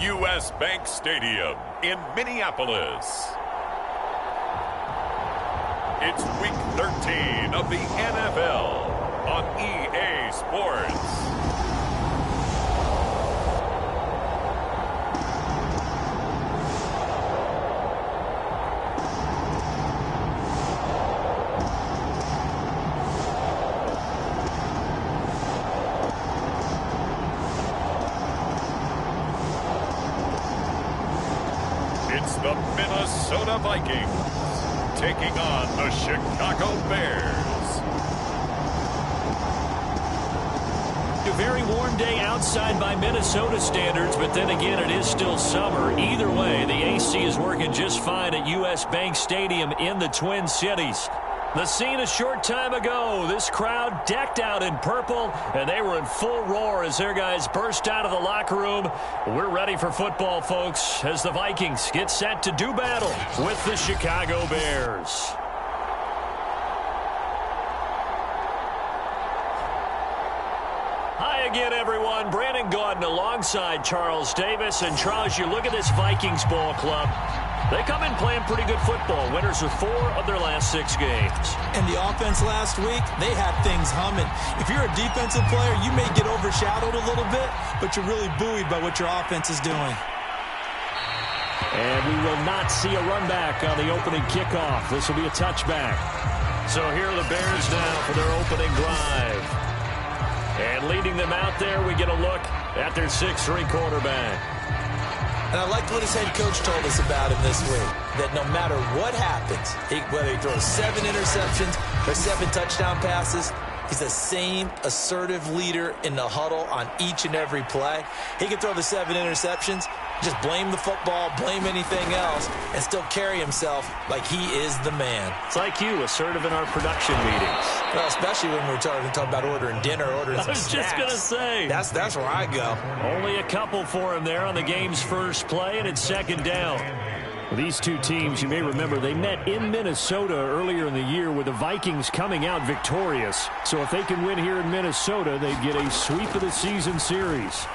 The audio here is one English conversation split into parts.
U.S. Bank Stadium in Minneapolis. It's Week 13 of the NFL on EA Sports. It's the Minnesota Vikings taking on the Chicago Bears. A very warm day outside by Minnesota standards, but then again, it is still summer. Either way, the AC is working just fine at U.S. Bank Stadium in the Twin Cities. The scene a short time ago, this crowd decked out in purple, and they were in full roar as their guys burst out of the locker room. We're ready for football, folks, as the Vikings get set to do battle with the Chicago Bears. Hi again, everyone. Brandon Gaudin alongside Charles Davis. And Charles, you look at this Vikings ball club. They come in playing pretty good football. Winners of 4 of their last 6 games. And the offense last week, they had things humming. If you're a defensive player, you may get overshadowed a little bit, but you're really buoyed by what your offense is doing. And we will not see a run back on the opening kickoff. This will be a touchback. So here are the Bears now for their opening drive. And leading them out there, we get a look at their 6'3" quarterback. And I liked what his head coach told us about him this week, that no matter what happens, whether he throws 7 interceptions or 7 touchdown passes, he's the same assertive leader in the huddle on each and every play. He can throw the 7 interceptions, just blame the football, blame anything else, and still carry himself like he is the man. It's like you, assertive in our production meetings. Well, especially when we're talking about ordering dinner, ordering some snacks. I was just going to say. That's where I go. Only a couple for him there on the game's first play, and it's second down. These two teams, you may remember, they met in Minnesota earlier in the year with the Vikings coming out victorious. So if they can win here in Minnesota, they'd get a sweep of the season series.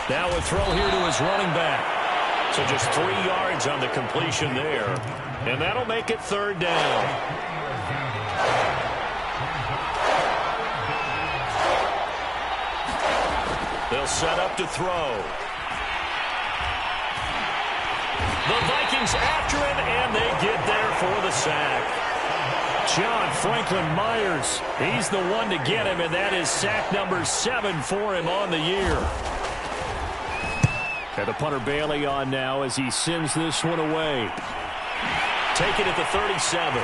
Now a throw here to his running back. So just 3 yards on the completion there. And that'll make it third down. They'll set up to throw. The Vikings after him, and they get there for the sack. John Franklin Myers, he's the one to get him, and that is sack number 7 for him on the year. And the punter Bailey on now as he sends this one away. Take it at the 37.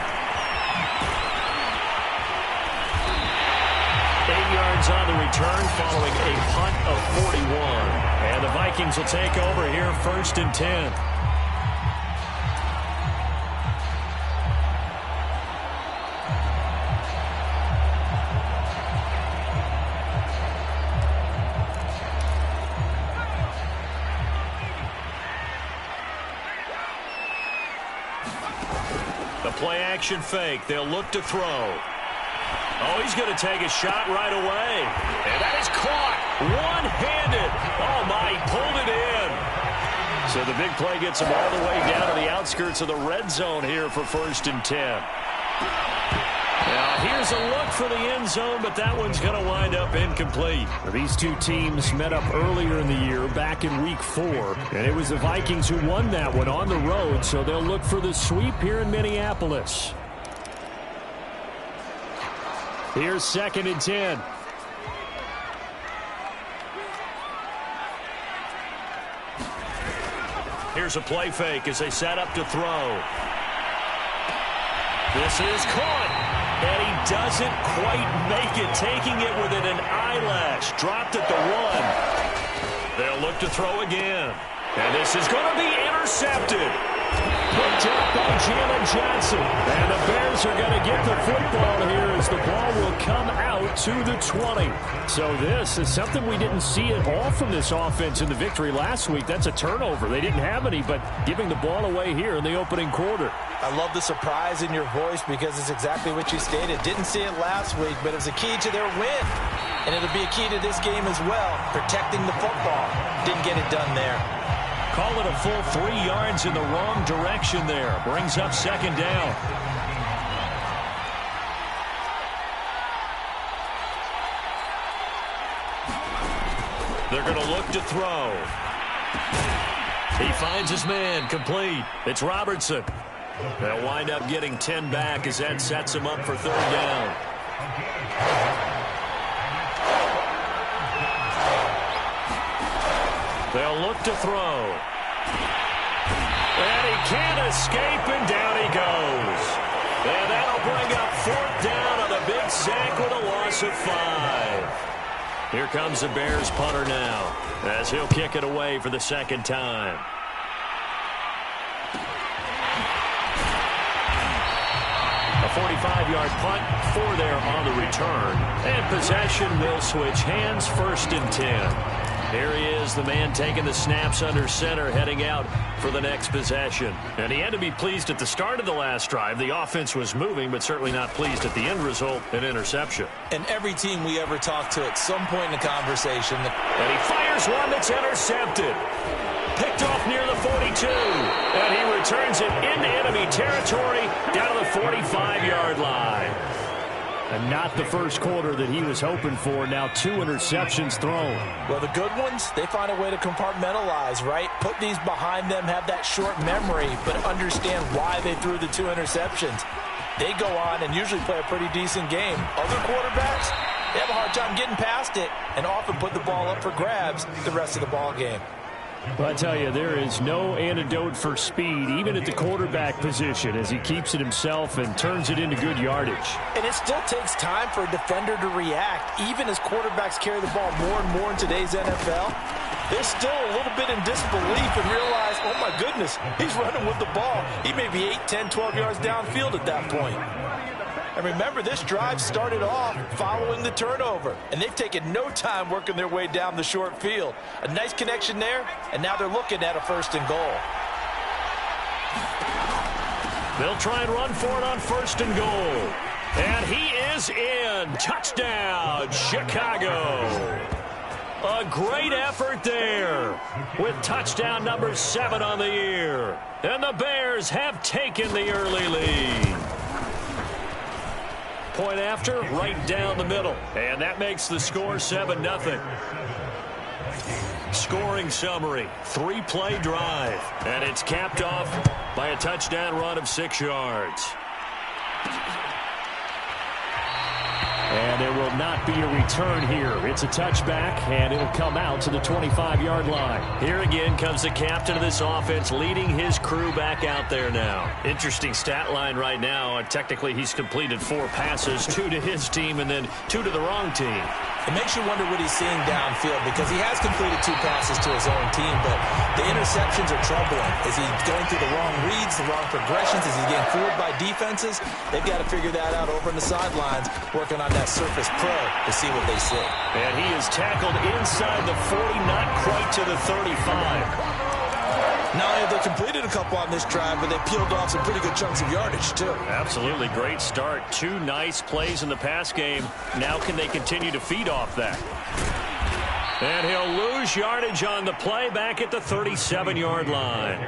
8 yards on the return following a punt of 41. And the Vikings will take over here, 1st and 10. Play-action fake. They'll look to throw. Oh, he's going to take a shot right away. And that is caught one-handed. Oh, my, he pulled it in. So the big play gets him all the way down to the outskirts of the red zone here for 1st and 10. Now, here's a look for the end zone, but that one's going to wind up incomplete. These two teams met up earlier in the year, back in Week 4, and it was the Vikings who won that one on the road, so they'll look for the sweep here in Minneapolis. Here's 2nd and 10. Here's a play fake as they set up to throw. This is caught. And he doesn't quite make it, taking it within an eyelash. Dropped at the 1. They'll look to throw again. And this is going to be intercepted. Picked up by Jalen Johnson. And the Bears are going to get the football here as the ball will come out to the 20. So this is something we didn't see at all from this offense in the victory last week. That's a turnover. They didn't have any, but giving the ball away here in the opening quarter. I love the surprise in your voice because it's exactly what you stated. Didn't see it last week, but it was a key to their win. And it'll be a key to this game as well, protecting the football. Didn't get it done there. Call it a full 3 yards in the wrong direction there. Brings up second down. They're going to look to throw. He finds his man, complete. It's Robertson. They'll wind up getting 10 back as that sets him up for third down. They'll look to throw. And he can't escape, and down he goes. And that'll bring up fourth down on a big sack with a loss of 5. Here comes the Bears punter now, as he'll kick it away for the second time. A 45-yard punt, 4 there on the return. And possession will switch hands, first and 10. Here he is, the man taking the snaps under center, heading out for the next possession. And he had to be pleased at the start of the last drive. The offense was moving, but certainly not pleased at the end result, an interception. And every team we ever talk to at some point in the conversation. And he fires one that's intercepted. Picked off near the 42. And he returns it into enemy territory down to the 45-yard line. And not the first quarter that he was hoping for. Now 2 interceptions thrown. Well, the good ones, they find a way to compartmentalize, right? Put these behind them, have that short memory, but understand why they threw the 2 interceptions. They go on and usually play a pretty decent game. Other quarterbacks, they have a hard time getting past it and often put the ball up for grabs the rest of the ball game. But I tell you, there is no antidote for speed, even at the quarterback position, as he keeps it himself and turns it into good yardage. And it still takes time for a defender to react, even as quarterbacks carry the ball more and more in today's NFL. They're still a little bit in disbelief and realize, oh my goodness, he's running with the ball. He may be 8, 10, 12 yards downfield at that point. And remember, this drive started off following the turnover. And they've taken no time working their way down the short field. A nice connection there, and now they're looking at a first and goal. They'll try and run for it on first and goal. And he is in. Touchdown, Chicago. A great effort there with touchdown number 7 on the year. And the Bears have taken the early lead. Point after, right down the middle. And that makes the score 7-0. Scoring summary, 3-play drive. And it's capped off by a touchdown run of 6 yards. And there will not be a return here. It's a touchback, and it'll come out to the 25-yard line. Here again comes the captain of this offense, leading his crew back out there now. Interesting stat line right now. Technically, he's completed 4 passes, 2 to his team and then 2 to the wrong team. It makes you wonder what he's seeing downfield, because he has completed 2 passes to his own team, but the interceptions are troubling. Is he going through the wrong reads, the wrong progressions? Is he getting fooled by defenses? They've got to figure that out over on the sidelines, working on that Surface Pro to see what they see. And he is tackled inside the 40, not quite to the 35. Not only have they completed a couple on this drive, but they peeled off some pretty good chunks of yardage, too. Absolutely. Great start. 2 nice plays in the pass game. Now can they continue to feed off that? And he'll lose yardage on the play back at the 37-yard line.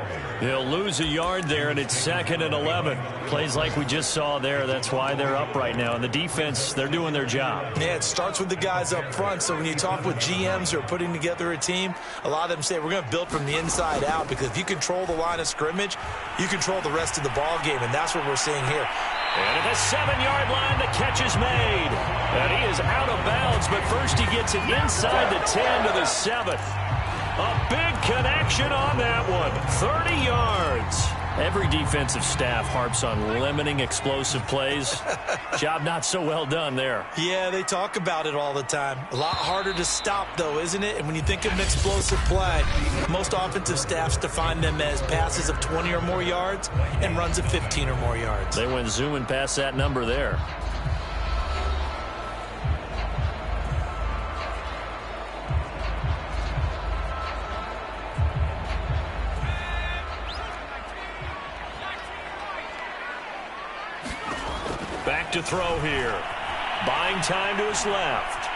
He'll lose a yard there, and it's 2nd and 11. Plays like we just saw there. That's why they're up right now. And the defense, they're doing their job. Yeah, it starts with the guys up front. So when you talk with GMs who are putting together a team, a lot of them say we're going to build from the inside out, because if you control the line of scrimmage, you control the rest of the ball game, and that's what we're seeing here. And at the 7-yard line, the catch is made. And he is out of bounds, but first he gets it inside the 10 to the 7. A big connection on that one. 30 yards. Every defensive staff harps on limiting explosive plays. Job not so well done there. Yeah, they talk about it all the time. A lot harder to stop, though, isn't it? And when you think of an explosive play, most offensive staffs define them as passes of 20 or more yards and runs of 15 or more yards. They went zooming past that number there. Back to throw here. Buying time to his left.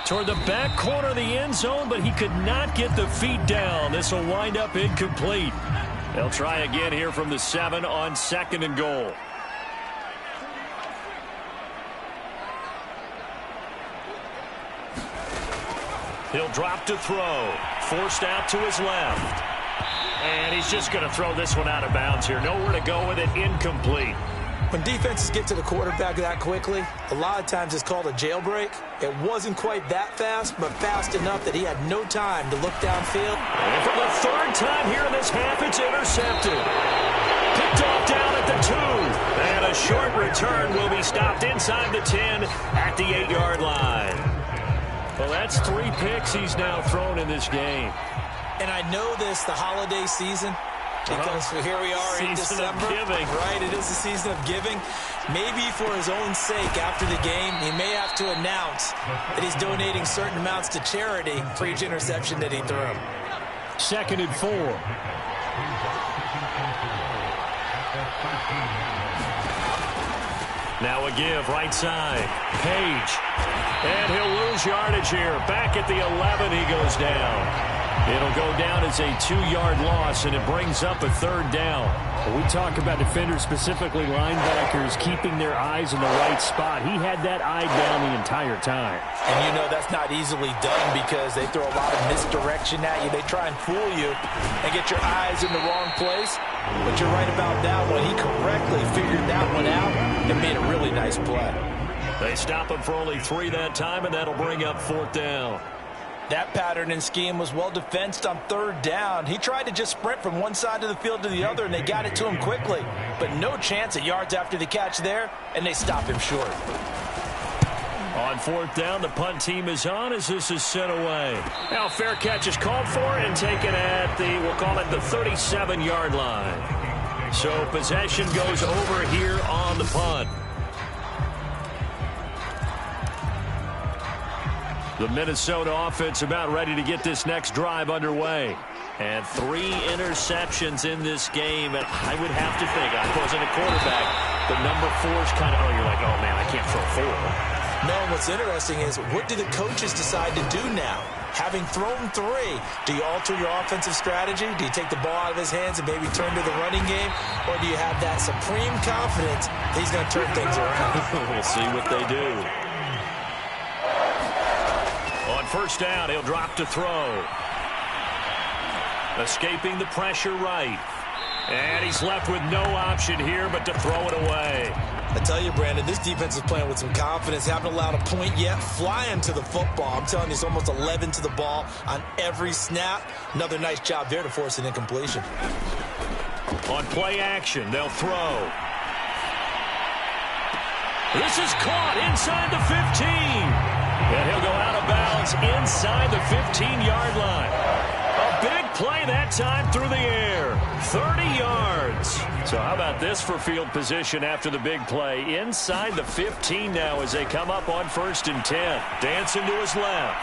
toward the back corner of the end zone, but he could not get the feet down. This will wind up incomplete. They'll try again here from the 7 on 2nd and goal. He'll drop to throw. Forced out to his left. And he's just going to throw this one out of bounds here. Nowhere to go with it. Incomplete. When defenses get to the quarterback that quickly, a lot of times it's called a jailbreak. It wasn't quite that fast, but fast enough that he had no time to look downfield. And for the 3rd time here in this half, it's intercepted. Picked off down at the 2. And a short return will be stopped inside the 10 at the 8-yard line. Well, that's 3 picks he's now thrown in this game. And I know this, the holiday season, because here we are in December. Season of giving. Right, it is the season of giving. Maybe for his own sake, after the game, he may have to announce that he's donating certain amounts to charity for each interception that he threw. 2nd and 4. Now a give, right side. Page. And he'll lose yardage here. Back at the 11, he goes down. It'll go down as a 2-yard loss, and it brings up a 3rd down. When we talk about defenders, specifically linebackers, keeping their eyes in the right spot. He had that eye down the entire time. And you know that's not easily done because they throw a lot of misdirection at you. They try and fool you and get your eyes in the wrong place. But you're right about that one. He correctly figured that one out and made a really nice play. They stop him for only 3 that time, and that'll bring up 4th down. That pattern and scheme was well defensed on 3rd down. He tried to just sprint from one side of the field to the other, and they got it to him quickly. But no chance at yards after the catch there, and they stop him short. On 4th down, the punt team is on as this is sent away. Now fair catch is called for and taken at the, we'll call it the 37-yard line. So possession goes over here on the punt. The Minnesota offense about ready to get this next drive underway. And 3 interceptions in this game. And I would have to think, I wasn't a quarterback, but number 4's kind of, you're like, oh, man, I can't throw 4. No, and what's interesting is, what do the coaches decide to do now? Having thrown 3, do you alter your offensive strategy? Do you take the ball out of his hands and maybe turn to the running game? Or do you have that supreme confidence that he's going to turn things around? We'll see what they do. On 1st down, he'll drop to throw. Escaping the pressure right. And he's left with no option here but to throw it away. I tell you, Brandon, this defense is playing with some confidence. Haven't allowed a point yet. Flying to the football. I'm telling you, it's almost 11 to the ball on every snap. Another nice job there to force an incompletion. On play action, they'll throw. This is caught inside the 15. And he'll go out of bounds inside the 15-yard line. A big play that time through the air. 30 yards. So how about this for field position after the big play? Inside the 15 now as they come up on 1st and 10. Dancing to his left.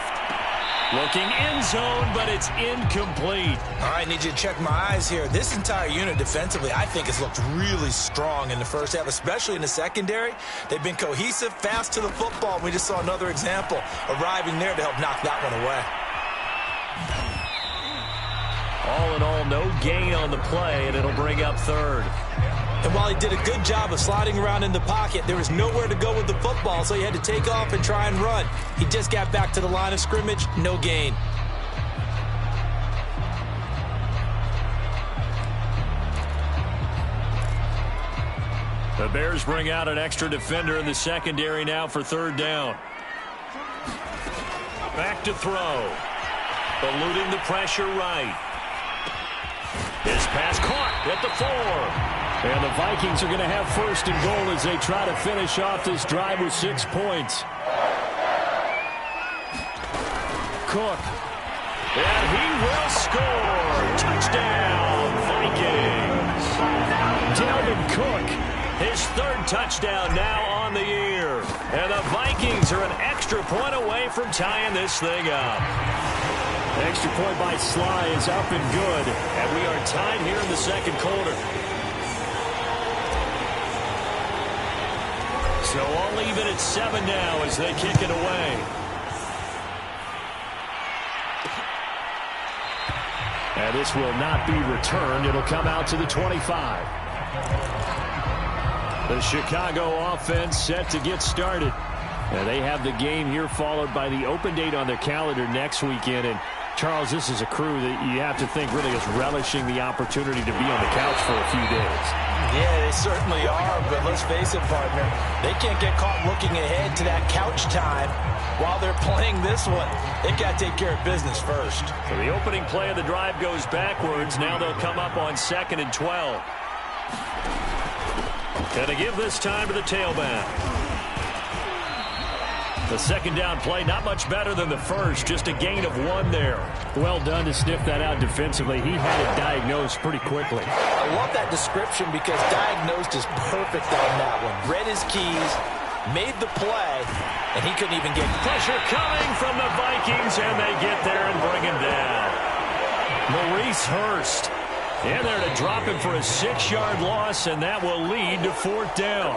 Looking end zone, but it's incomplete. All right, need you to check my eyes here. This entire unit defensively, I think, has looked really strong in the first half, especially in the secondary. They've been cohesive, fast to the football. We just saw another example arriving there to help knock that one away. All in all, no gain on the play, and it'll bring up 3rd. And while he did a good job of sliding around in the pocket, there was nowhere to go with the football, so he had to take off and try and run. He just got back to the line of scrimmage, no gain. The Bears bring out an extra defender in the secondary now for 3rd down. Back to throw. Eluding the pressure right. His pass caught at the 4. And the Vikings are going to have 1st and goal as they try to finish off this drive with 6 points. Cook. And he will score. Touchdown, Vikings. Dalvin Cook. His 3rd touchdown now on the year. And the Vikings are an extra point away from tying this thing up. Extra point by Sly is up and good. And we are tied here in the 2nd quarter. So all even at 7 now as they kick it away. And this will not be returned. It'll come out to the 25. The Chicago offense set to get started. And they have the game here followed by the open date on their calendar next weekend. And Charles, this is a crew that you have to think really is relishing the opportunity to be on the couch for a few days. Yeah, they certainly are, but let's face it, partner, they can't get caught looking ahead to that couch time while they're playing this one. They've got to take care of business first. So the opening play of the drive goes backwards. Now they'll come up on 2nd and 12. And to give this time to the tailback. The second down play, not much better than the first, just a gain of 1 there. Well done to sniff that out defensively. He had it diagnosed pretty quickly. I love that description because diagnosed is perfect on that one. Read his keys, made the play, and he couldn't even get pressure coming from the Vikings, and they get there and bring him down. Maurice Hurst in there to drop him for a 6-yard loss, and that will lead to 4th down.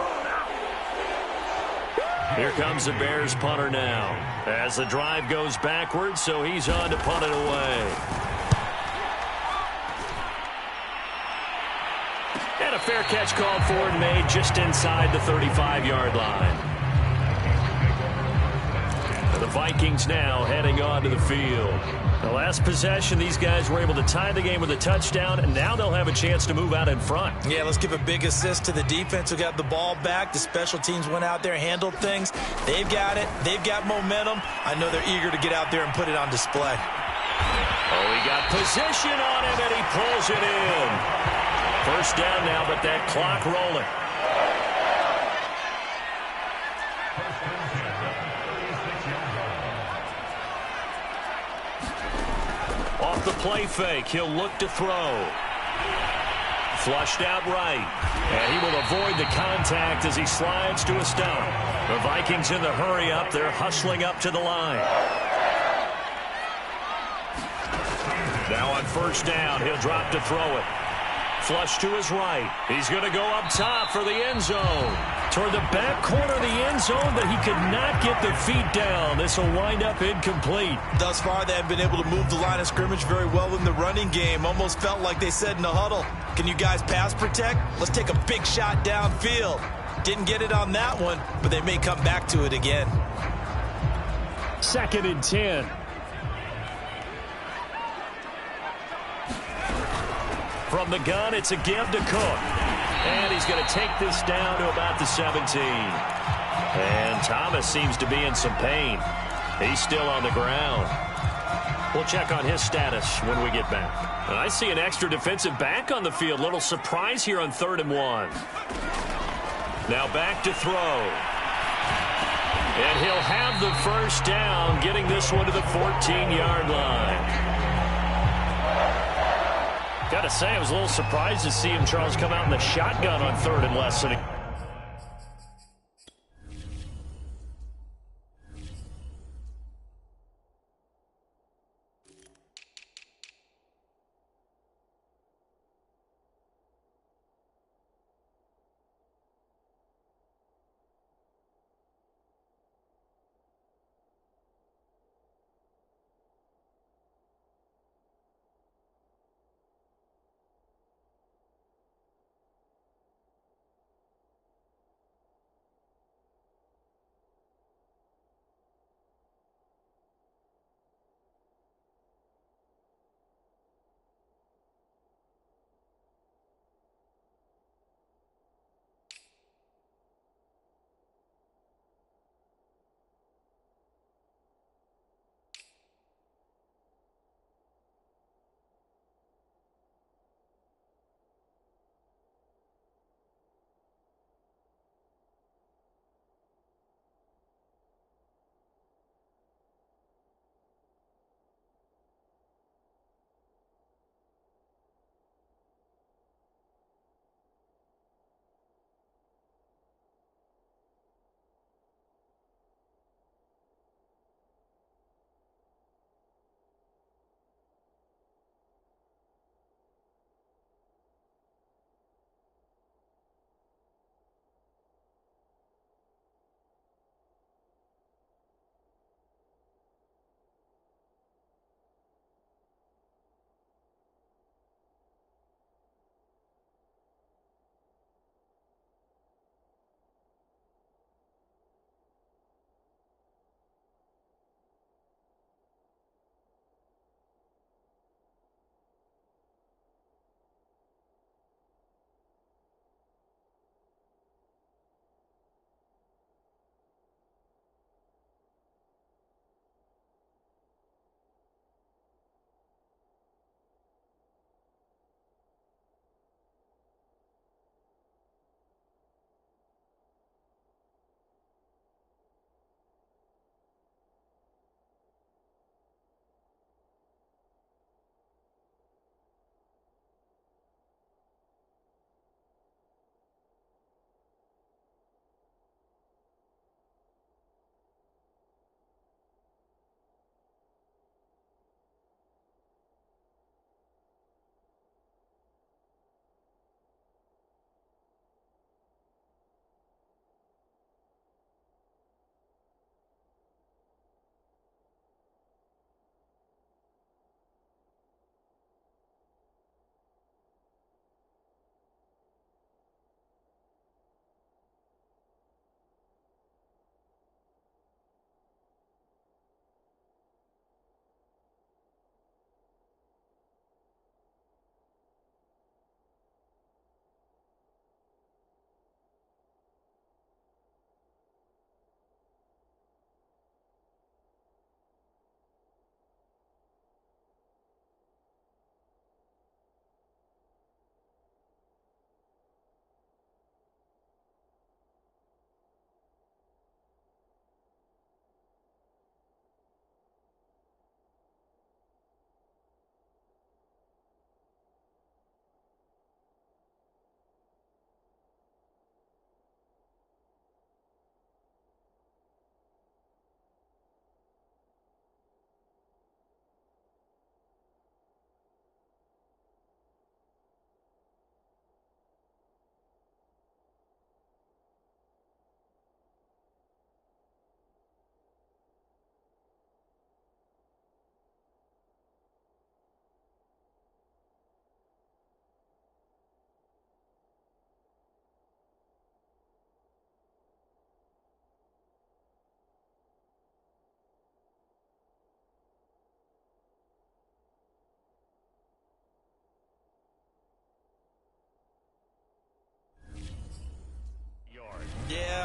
Here comes the Bears punter now as the drive goes backwards, so he's on to punt it away. And a fair catch called for and made just inside the 35-yard line. The Vikings now heading on to the field. The last possession, these guys were able to tie the game with a touchdown, and now they'll have a chance to move out in front. Yeah, let's give a big assist to the defense who got the ball back. The special teams went out there, handled things. They've got it. They've got momentum. I know they're eager to get out there and put it on display. Oh, he got position on him, and he pulls it in. First down now, but that clock rolling. Off the play fake, he'll look to throw. Flushed out right. And he will avoid the contact as he slides to a stop. The Vikings in the hurry up. They're hustling up to the line. Now on first down, he'll drop to throw it. Flush to his right. He's going to go up top for the end zone. Toward the back corner of the end zone, but he could not get the feet down. This will wind up incomplete. Thus far, they have been able to move the line of scrimmage very well in the running game. Almost felt like they said in the huddle, can you guys pass protect? Let's take a big shot downfield. Didn't get it on that one, but they may come back to it again. 2nd and 10. From the gun, it's a give to Cook. And he's going to take this down to about the 17. And Thomas seems to be in some pain. He's still on the ground. We'll check on his status when we get back. And I see an extra defensive back on the field. Little surprise here on 3rd and 1. Now back to throw. And he'll have the first down, getting this one to the 14-yard line. Got to say, I was a little surprised to see him, Charles, come out in the shotgun on 3rd and less than a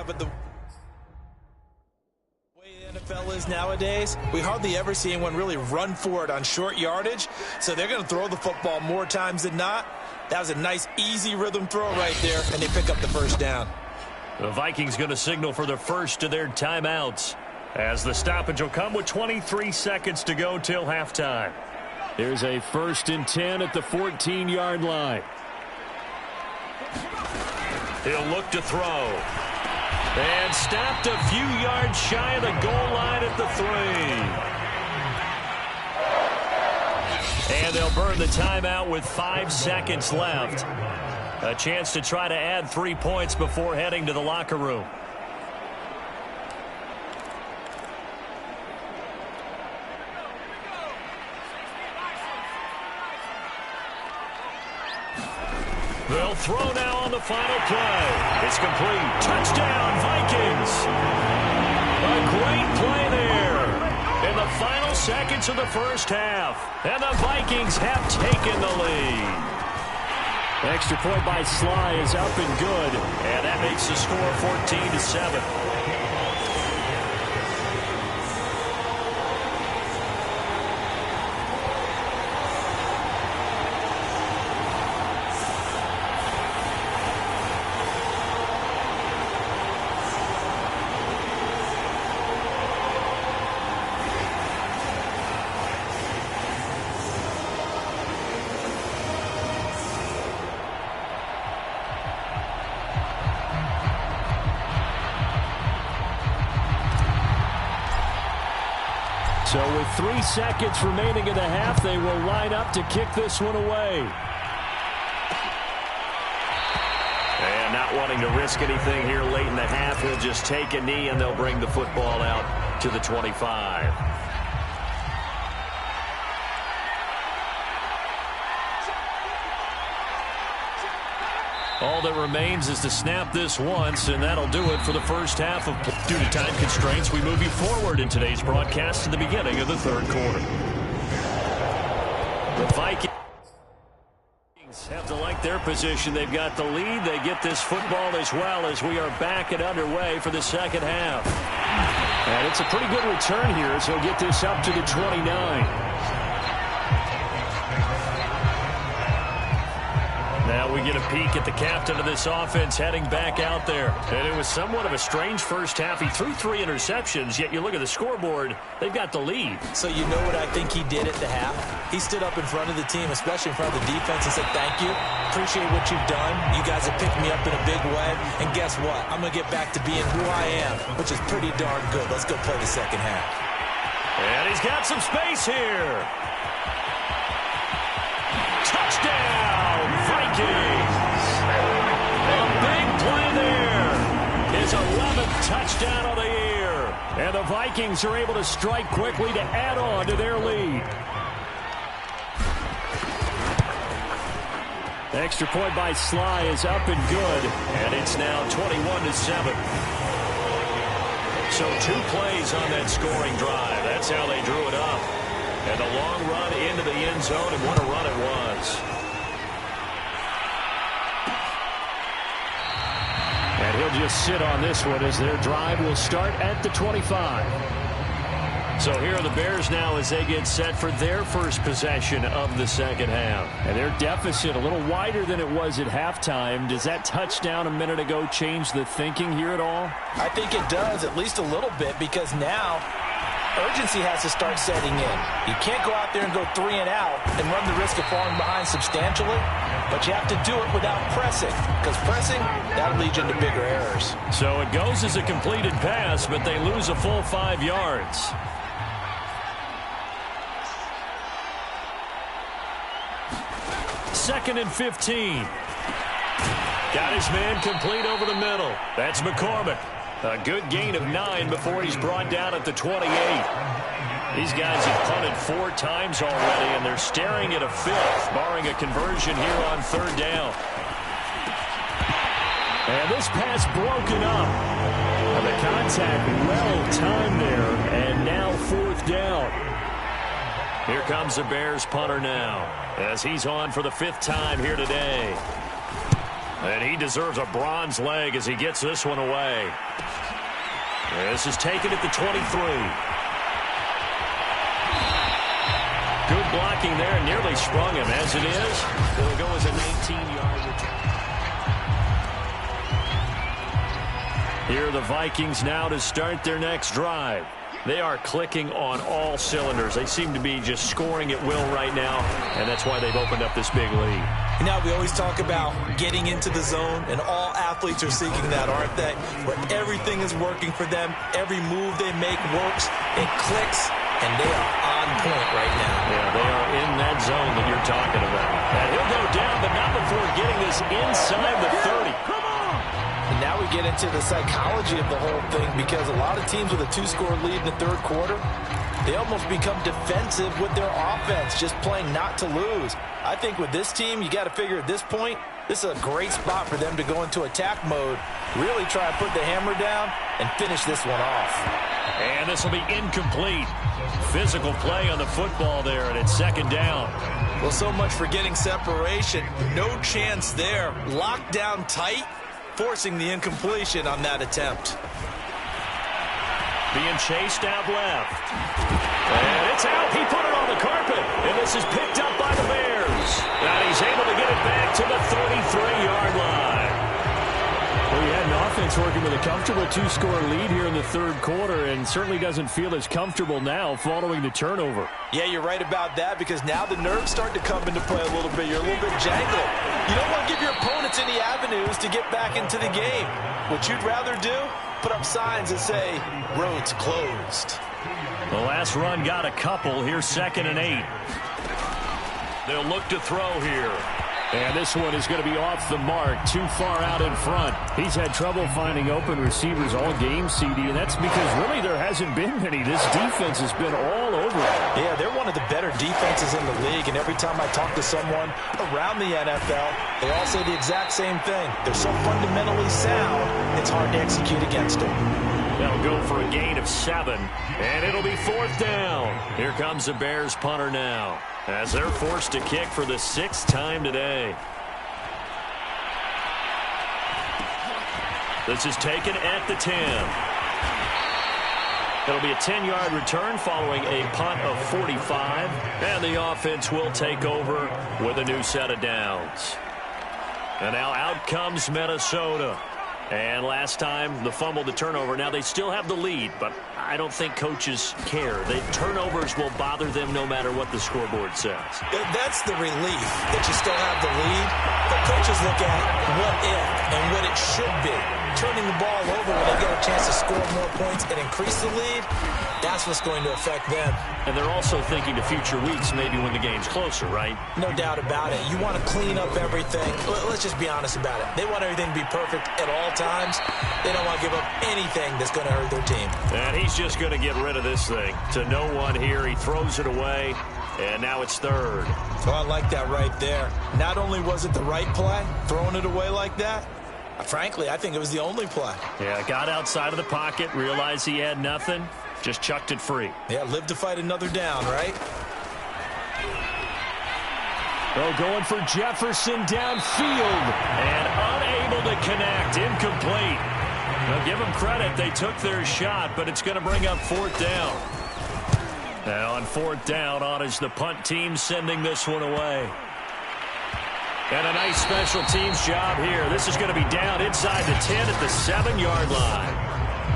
but the way the NFL is nowadays, we hardly ever see anyone really run for it on short yardage. So they're going to throw the football more times than not. That was a nice, easy rhythm throw right there, and they pick up the first down. The Vikings going to signal for the first of their timeouts, as the stoppage will come with 23 seconds to go till halftime. There's a 1st and 10 at the 14-yard line. He'll look to throw. And stopped a few yards shy of the goal line at the 3. And they'll burn the timeout with 5 seconds left. A chance to try to add 3 points before heading to the locker room. They'll throw now on the final play. It's complete. Touchdown, Vikings. A great play there in the final seconds of the first half. And the Vikings have taken the lead. Extra point by Sly is up and good. And that makes the score 14-7. So with 3 seconds remaining in the half, they will line up to kick this one away. And not wanting to risk anything here late in the half, he'll just take a knee and they'll bring the football out to the 25. All that remains is to snap this once, and that'll do it for the first half of. Due to time constraints, we move you forward in today's broadcast to the beginning of the third quarter. The Vikings have to like their position. They've got the lead. They get this football as well as we are back and underway for the second half. And it's a pretty good return here, so he'll get this up to the 29. Now we get a peek at the captain of this offense heading back out there. And it was somewhat of a strange first half. He threw 3 interceptions, yet you look at the scoreboard, they've got the lead. So you know what I think he did at the half? He stood up in front of the team, especially in front of the defense, and said, thank you. Appreciate what you've done. You guys have picked me up in a big way. And guess what? I'm going to get back to being who I am, which is pretty darn good. Let's go play the second half. And he's got some space here. Touchdown, Vikings! A big play there. His 11th touchdown of the year. And the Vikings are able to strike quickly to add on to their lead. The extra point by Sly is up and good. And it's now 21-7. So 2 plays on that scoring drive. That's how they drew it up. And a long run into the end zone, and what a run it was. And he'll just sit on this one as their drive will start at the 25. So here are the Bears now as they get set for their first possession of the second half. And their deficit a little wider than it was at halftime. Does that touchdown a minute ago change the thinking here at all? I think it does, at least a little bit, because now urgency has to start setting in. You can't go out there and go 3 and out and run the risk of falling behind substantially, but you have to do it without pressing, because pressing, that'll lead you into bigger errors. So it goes as a completed pass, but they lose a full 5 yards. Second and 15. Got his man complete over the middle. That's McCormick. A good gain of 9 before he's brought down at the 28. These guys have punted 4 times already, and they're staring at a 5th, barring a conversion here on third down. And this pass broken up. And the contact well timed there, and now 4th down. Here comes the Bears punter now, as he's on for the 5th time here today. And he deserves a bronze leg as he gets this one away. This is taken at the 23. Good blocking there, nearly sprung him. As it is, it'll go as a 19-yard return. Here are the Vikings now to start their next drive. They are clicking on all cylinders. They seem to be just scoring at will right now, and that's why they've opened up this big lead. Now, we always talk about getting into the zone, and all athletes are seeking that, aren't they? Where everything is working for them, every move they make works, it clicks, and they are on point right now. Yeah, they are in that zone that you're talking about. And he'll go down, but not before getting this inside the 30. And now we get into the psychology of the whole thing, because a lot of teams with a 2-score lead in the third quarter, they almost become defensive with their offense, just playing not to lose. I think with this team, you got to figure at this point, this is a great spot for them to go into attack mode, really try to put the hammer down and finish this one off. And this will be incomplete. Physical play on the football there, and it's second down. Well, so much for getting separation. No chance there. Locked down tight, forcing the incompletion on that attempt. Being chased out left. And it's out. He put it on the carpet. And this is picked up by the Bears. And he's able to get it back to the 33-yard line. Well, you had an offense working with a comfortable 2-score lead here in the third quarter, and certainly doesn't feel as comfortable now following the turnover. Yeah, you're right about that, because now the nerves start to come into play a little bit. You're a little bit jangled. You don't want to give your opponents any avenues to get back into the game. What you'd rather do, put up signs that say, roads closed. The last run got a couple. Here's 2nd and 8. They'll look to throw here. And this one is going to be off the mark, too far out in front. He's had trouble finding open receivers all game, CD, and that's because really there hasn't been many. This defense has been all over it. Yeah, they're one of the better defenses in the league, and every time I talk to someone around the NFL, they all say the exact same thing. They're so fundamentally sound, it's hard to execute against them. They'll go for a gain of 7, and it'll be 4th down. Here comes the Bears punter now, as they're forced to kick for the 6th time today. This is taken at the 10. It'll be a 10-yard return following a punt of 45, and the offense will take over with a new set of downs. And now out comes Minnesota. And last time, the fumble, the turnover. Now, they still have the lead, but I don't think coaches care. The turnovers will bother them no matter what the scoreboard says. That's the relief that you still have the lead. But coaches look at what if and what it should be. Turning the ball over when they get a chance to score more points and increase the lead, that's what's going to affect them. And they're also thinking to future weeks, maybe when the game's closer, right? No doubt about it. You want to clean up everything. Let's just be honest about it. They want everything to be perfect at all times. They don't want to give up anything that's going to hurt their team. And he's just going to get rid of this thing. To no one here. He throws it away, and now it's 3rd. Oh, I like that right there. Not only was it the right play, throwing it away like that, frankly, I think it was the only play. Yeah, got outside of the pocket, realized he had nothing, just chucked it free. Yeah, live to fight another down, right? Oh, going for Jefferson downfield. And unable to connect, incomplete. Now, give them credit, they took their shot, but it's going to bring up 4th down. Now on 4th down, on is the punt team sending this one away. And a nice special teams job here. This is going to be down inside the 10 at the 7-yard line.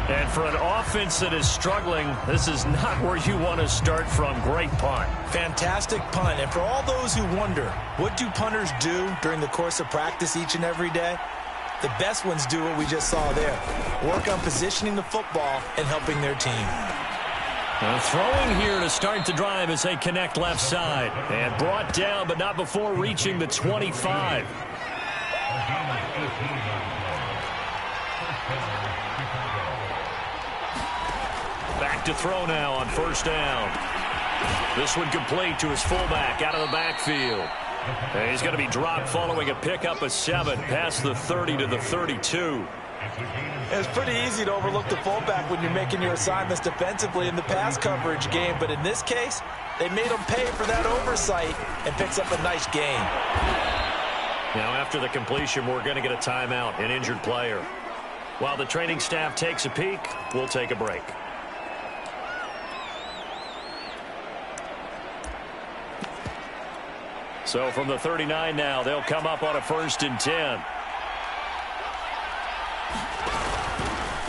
And for an offense that is struggling, this is not where you want to start from. Great punt. Fantastic punt. And for all those who wonder, what do punters do during the course of practice each and every day? The best ones do what we just saw there. Work on positioning the football and helping their team. Throwing here to start the drive as they connect left side. And brought down, but not before reaching the 25. Back to throw now on 1st down. This one complete to his fullback out of the backfield. And he's going to be dropped following a pickup of 7 past the 30 to the 32. It's pretty easy to overlook the fullback when you're making your assignments defensively in the pass coverage game, but in this case, they made him pay for that oversight and picks up a nice gain. Now, after the completion, we're going to get a timeout, an injured player. While the training staff takes a peek, we'll take a break. So from the 39 now, they'll come up on a 1st and 10.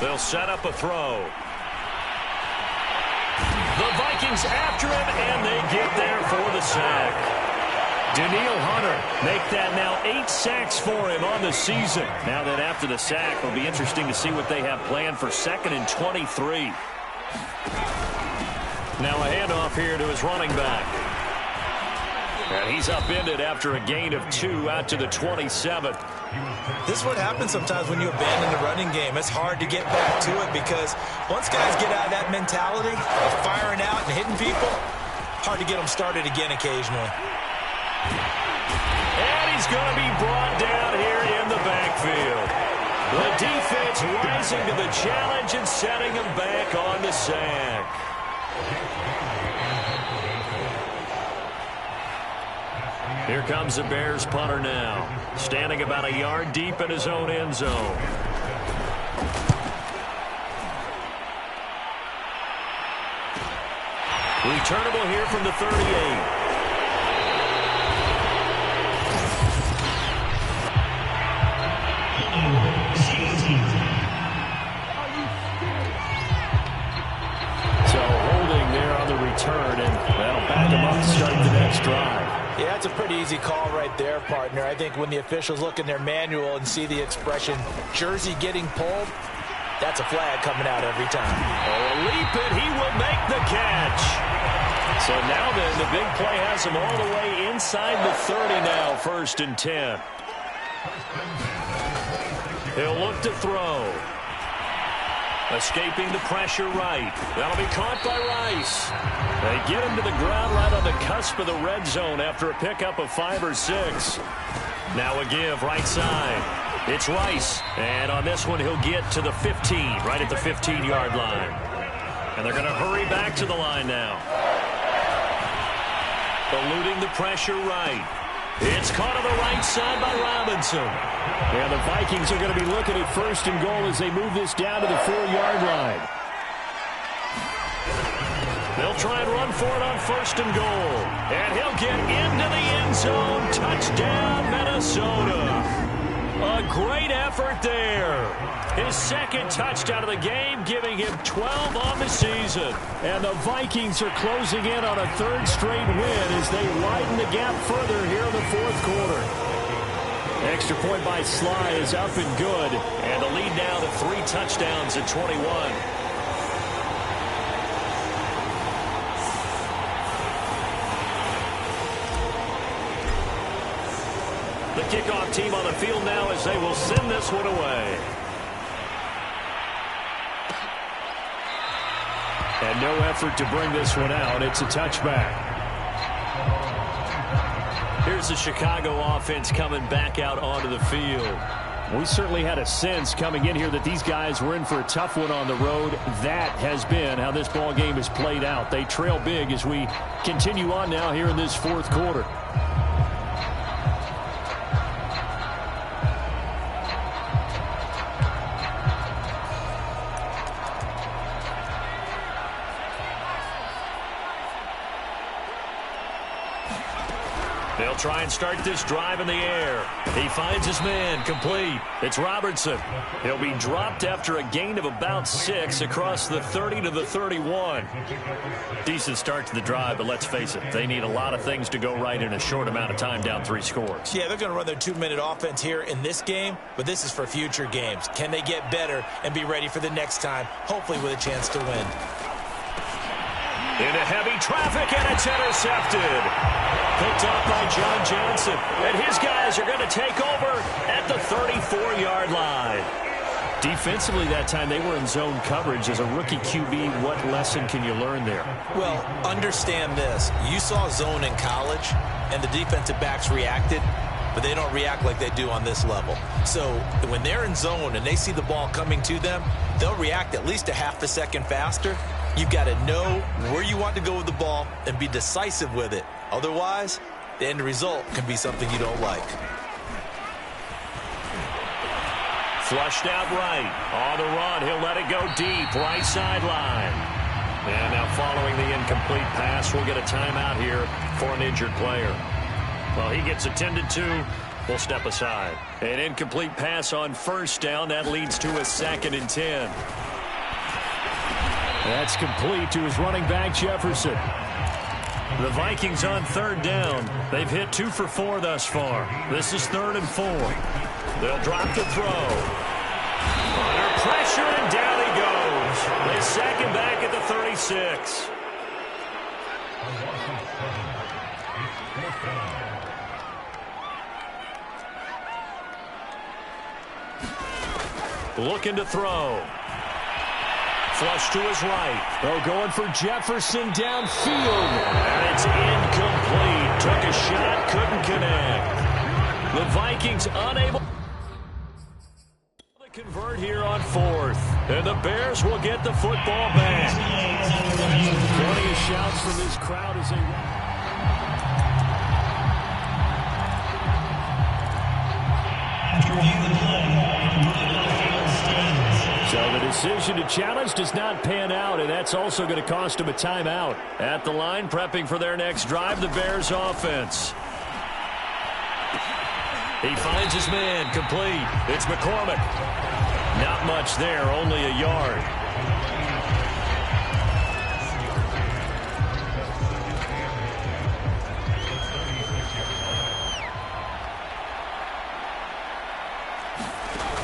They'll set up a throw. The Vikings after him, and they get there for the sack. Danielle Hunter make that now 8 sacks for him on the season. Now that after the sack, it'll be interesting to see what they have planned for 2nd and 23. Now a handoff here to his running back. And he's upended after a gain of 2 out to the 27. This is what happens sometimes when you abandon the running game. It's hard to get back to it because once guys get out of that mentality of firing out and hitting people, hard to get them started again occasionally. And he's going to be brought down here in the backfield. The defense rising to the challenge and setting him back on the sack. Here comes the Bears punter now, standing about a yard deep in his own end zone. Returnable here from the 38. Return, and that'll back him up to start the next drive. Yeah, that's a pretty easy call right there, partner. I think when the officials look in their manual and see the expression jersey getting pulled, that's a flag coming out every time. Oh, a leap, and he will make the catch. So now then, the big play has him all the way inside the 30 now, 1st and 10. He'll look to throw. Escaping the pressure right. That'll be caught by Rice. They get him to the ground right on the cusp of the red zone after a pickup of 5 or 6. Now a give right side. It's Rice. And on this one, he'll get to the 15, right at the 15-yard line. And they're going to hurry back to the line now. Eluding the pressure right. It's caught on the right side by Robinson. And the Vikings are going to be looking at 1st and goal as they move this down to the 4-yard line. They'll try and run for it on 1st and goal. And he'll get into the end zone. Touchdown, Minnesota. A great effort there. His 2nd touchdown of the game, giving him 12 on the season. And the Vikings are closing in on a 3rd straight win as they widen the gap further here in the 4th quarter. Extra point by Sly is up and good. And the lead now to 3 touchdowns at 21. The kickoff team on the field now as they will send this one away. And no effort to bring this one out. It's a touchback. Here's the Chicago offense coming back out onto the field. We certainly had a sense coming in here that these guys were in for a tough one on the road. That has been how this ball game has played out. They trail big as we continue on now here in this 4th quarter. They'll try and start this drive in the air. He finds his man, complete. It's Robertson. He'll be dropped after a gain of about 6 across the 30 to the 31. Decent start to the drive, but let's face it, they need a lot of things to go right in a short amount of time, down 3 scores. Yeah, they're going to run their 2-minute offense here in this game, but this is for future games. Can they get better and be ready for the next time, hopefully with a chance to win? Into heavy traffic, and it's intercepted. Picked up by John Johnson. And his guys are going to take over at the 34-yard line. Defensively that time, they were in zone coverage. As a rookie QB, what lesson can you learn there? Well, understand this. You saw zone in college, and the defensive backs reacted, but they don't react like they do on this level. So when they're in zone and they see the ball coming to them, they'll react at least a half a second faster. You've got to know where you want to go with the ball and be decisive with it. Otherwise, the end result can be something you don't like. Flushed out right. On the run, he'll let it go deep. Right sideline. And now following the incomplete pass, we'll get a timeout here for an injured player. Well, he gets attended to. We'll step aside. An incomplete pass on first down. That leads to a 2nd and 10. That's complete to his running back, Jefferson. The Vikings on 3rd down. They've hit 2 for 4 thus far. This is 3rd and 4. They'll drop the throw. Under pressure, and down he goes. They sack him back at the 36. Looking to throw. Flush to his right. Oh, going for Jefferson downfield. And it's incomplete. Took a shot, couldn't connect. The Vikings unable to convert here on 4th. And the Bears will get the football back. Plenty of shouts from this crowd as they... So the decision to challenge does not pan out, and that's also going to cost him a timeout. At the line, prepping for their next drive, the Bears offense. He finds his man, complete. It's McCormick. Not much there, only a yard.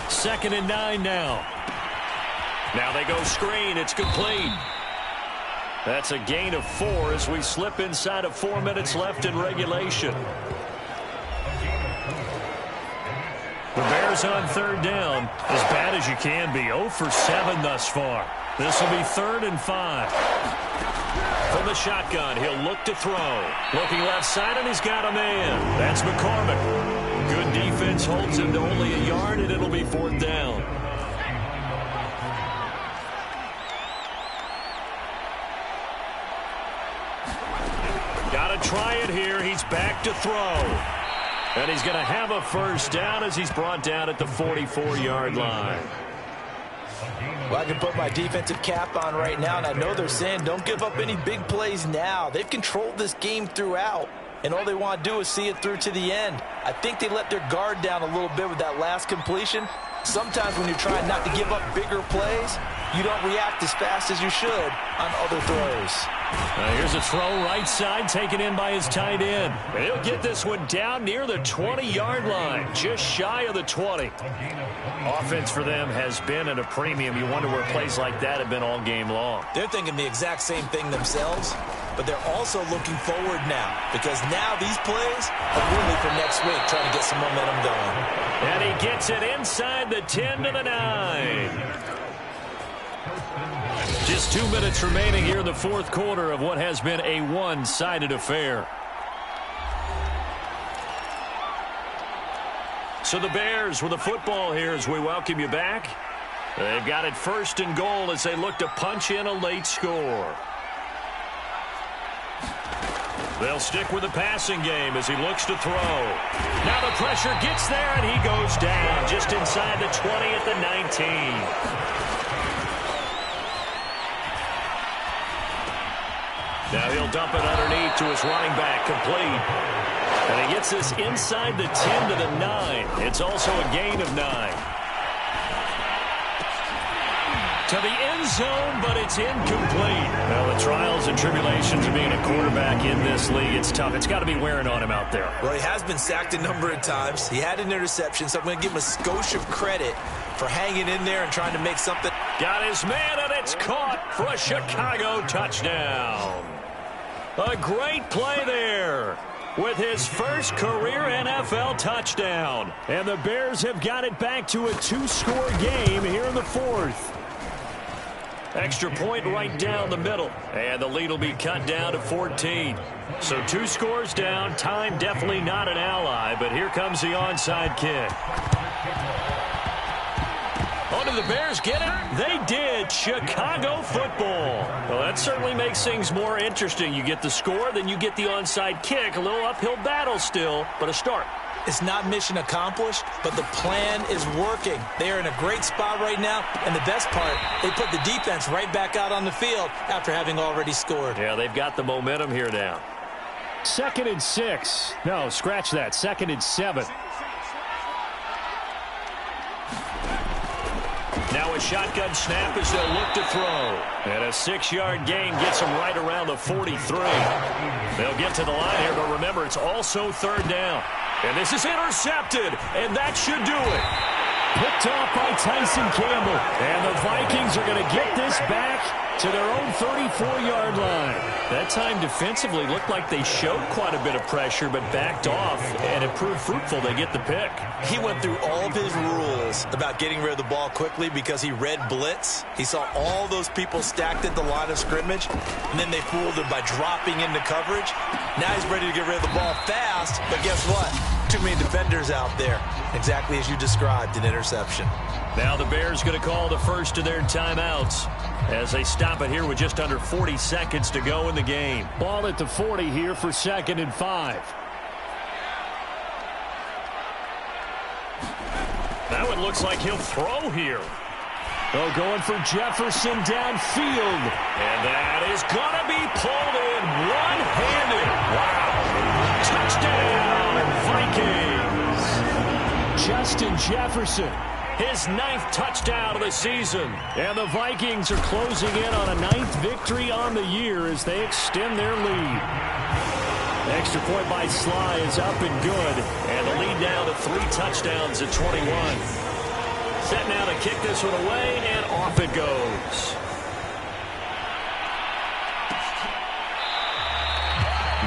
Second and 9 now. Now they go screen. It's complete. That's a gain of 4 as we slip inside of 4 minutes left in regulation. The Bears on 3rd down. As bad as you can be. 0 for 7 thus far. This will be 3rd and 5. From the shotgun, he'll look to throw. Looking left side, and he's got a man. That's McCormick. Good defense holds him to only a yard, and it'll be 4th down. Got to try it here. He's back to throw. And he's going to have a first down as he's brought down at the 44-yard line. Well, I can put my defensive cap on right now, and I know they're saying don't give up any big plays now. They've controlled this game throughout, and all they want to do is see it through to the end. I think they let their guard down a little bit with that last completion. Sometimes when you're trying not to give up bigger plays, you don't react as fast as you should on other throws. Here's a throw right side taken in by his tight end. He'll get this one down near the 20-yard line, just shy of the 20. Offense for them has been at a premium. You wonder where plays like that have been all game long. They're thinking the exact same thing themselves, but they're also looking forward now because now these plays are really for next week, trying to get some momentum going. And he gets it inside the 10 to the 9. Just 2 minutes remaining here in the 4th quarter of what has been a one-sided affair. So the Bears with the football here as we welcome you back. They've got it 1st and goal as they look to punch in a late score. They'll stick with the passing game as he looks to throw. Now the pressure gets there, and he goes down just inside the 20 at the 19. Now he'll dump it underneath to his running back, complete. And he gets this inside the 10 to the 9. It's also a gain of 9. To the end zone, but it's incomplete. Well, the trials and tribulations of being a quarterback in this league, it's tough. It's got to be wearing on him out there. Well, he has been sacked a number of times. He had an interception, so I'm going to give him a skosh of credit for hanging in there and trying to make something. Got his man, and it's caught for a Chicago touchdown. A great play there with his first career NFL touchdown. And the Bears have got it back to a 2-score game here in the 4th. Extra point right down the middle. And the lead will be cut down to 14. So 2 scores down. Time definitely not an ally, but here comes the onside kick. Oh, did the Bears get it? They did. Chicago football. Well, that certainly makes things more interesting. You get the score, then you get the onside kick. A little uphill battle still, but a start. It's not mission accomplished, but the plan is working. They are in a great spot right now, and the best part, they put the defense right back out on the field after having already scored. Yeah, they've got the momentum here now. 2nd and 6. No, scratch that. 2nd and 7. Now a shotgun snap as they'll look to throw. And a 6-yard gain gets them right around the 43. They'll get to the line here, but remember, it's also 3rd down. And this is intercepted, and that should do it. Picked off by Tyson Campbell. And the Vikings are going to get this back to their own 34-yard line. That time defensively looked like they showed quite a bit of pressure, but backed off, and it proved fruitful. They get the pick. He went through all of his rules about getting rid of the ball quickly because he read blitz. He saw all those people stacked at the line of scrimmage, and then they fooled him by dropping into coverage. Now he's ready to get rid of the ball fast, but guess what? Too many defenders out there. Exactly as you described, an interception. Now the Bears going to call the first of their timeouts as they stop it here with just under 40 seconds to go in the game. Ball at the 40 here for 2nd and 5. Now it looks like he'll throw here. Oh, going for Jefferson downfield. And that is going to be pulled in one-handed. Wow. Touchdown, Vikings. Justin Jefferson. His 9th touchdown of the season. And the Vikings are closing in on a 9th victory on the year as they extend their lead. Extra point by Sly is up and good. And the lead now to 3 touchdowns at 21. Set now to kick this one away, and off it goes.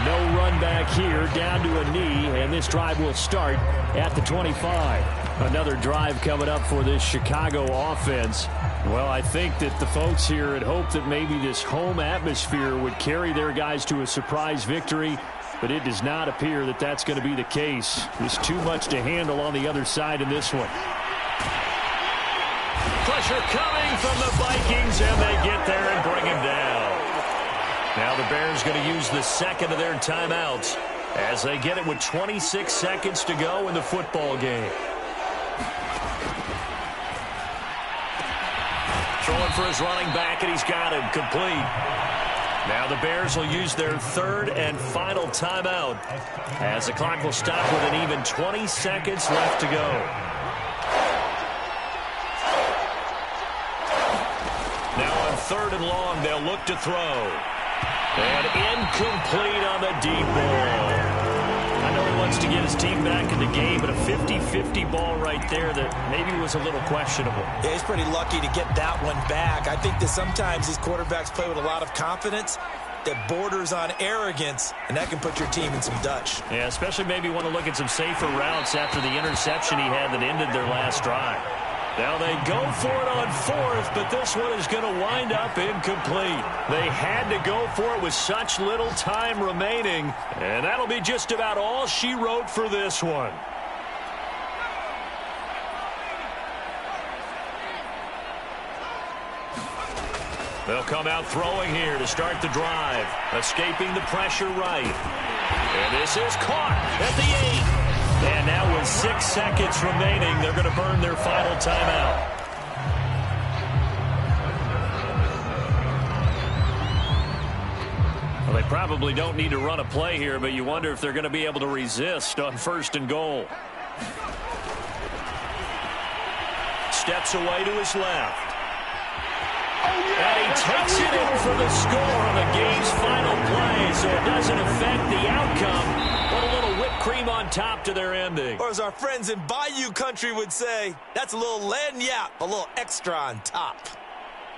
No run back here, down to a knee, and this drive will start at the 25. Another drive coming up for this Chicago offense. Well, I think that the folks here had hoped that maybe this home atmosphere would carry their guys to a surprise victory, but it does not appear that that's going to be the case. There's too much to handle on the other side in this one. Pressure coming from the Vikings, and they get there and bring him down. Now the Bears going to use the 2nd of their timeouts as they get it with 26 seconds to go in the football game. Throwing for his running back, and he's got him complete. Now the Bears will use their 3rd and final timeout as the clock will stop with an even 20 seconds left to go. Now on 3rd and long, they'll look to throw. And incomplete on the deep ball. I know he wants to get his team back in the game, but a 50-50 ball right there that maybe was a little questionable. Yeah, he's pretty lucky to get that one back. I think that sometimes these quarterbacks play with a lot of confidence that borders on arrogance, and that can put your team in some Dutch. Yeah, especially maybe want to look at some safer routes after the interception he had that ended their last drive. Now they go for it on 4th, but this one is going to wind up incomplete. They had to go for it with such little time remaining, and that'll be just about all she wrote for this one. They'll come out throwing here to start the drive, escaping the pressure right. And this is caught at the 8. And now with 6 seconds remaining, they're going to burn their final timeout. Well, they probably don't need to run a play here, but you wonder if they're going to be able to resist on 1st and goal. Steps away to his left. And he takes it in for the score on the game's final play, so it doesn't affect the outcome. But a little whipped cream on top to their ending. Or as our friends in Bayou Country would say, that's a little lagniappe, a little extra on top.